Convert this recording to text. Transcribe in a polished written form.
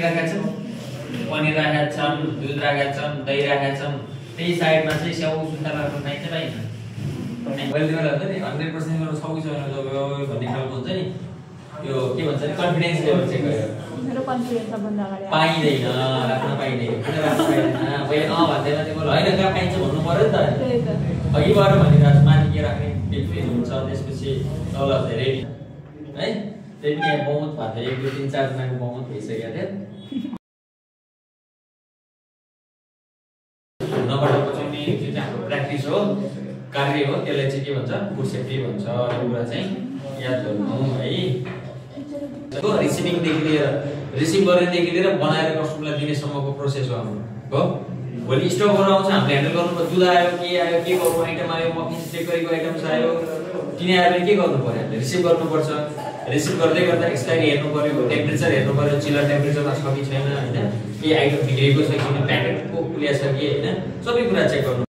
राखेका छन्, पनिर राखेका छन्, दुध राखेका छन्, दही राखेका छन्। त्यही साइडमा चाहिँ स्याउ सुन्तला राख्न पाइन्छ पाइन्न? मैले तिमीलाई हुन्छ नि 100% मेरो सबै छैन भन्ने खालको हुन्छ नि, यो के भन्छ नि कन्फिडेन्स लेभल चेक गरेर मेरो कन्फिडेन्स सबभन्दा अगाडि पाइँदैन, राख्न पाइँदैन, किन राख्न पाइँदैन? पहिले भन्दैन तिम्रो होइन कहाँ पाइन्छ भन्नु पर्यो नि त। त्यही त अघि गएर भनिरहेको छु माथि के राख्ने एक फ्रिज हुन्छ, त्यसपछि तल रेडी है। त्यही पनि यहाँ बहुमत भएको थियो, 1 2 3 4 जनाको बहुमत भइसकेको थियो। नगरेको चाहिँ नि जुन चाहिँ हाम्रो प्र्याक्टिस हो, कार्य हो, त्यसलाई चाहिँ के भन्छ फुड सेफ्टी भन्छ। यो कुरा चाहिँ याद गर्नु है। रिसिभिङदेखि लिएर रिसिभ गर्नेदेखि लिएर बनाएर कस्टमरलाई दिनेसम्मको प्रोसेस हो हाम्रो हो। भोलि स्टकहरू आउँछ, हामीले ह्यान्डल गर्नुपर्छ। दुध आयो, के गर्नु, आइटम आयो, मफिन्स चेक गरेको आइटम्स आयो, किने आयो भने के गर्नु पर्यो? हामीले रिसिभ गर्नुपर्छ। रिसिभ गर्दै गर्दा एक्सपायरी हेर्नु पर्यो, टेम्परेचर हेर्नु पर्यो, चिलर टेम्परेचरमा छ कि छैन होइन, के आइटम बिग्रेको छ कि प्याकेटको खुलिया छ कि होइन, सबै कुरा चेक गर्नु।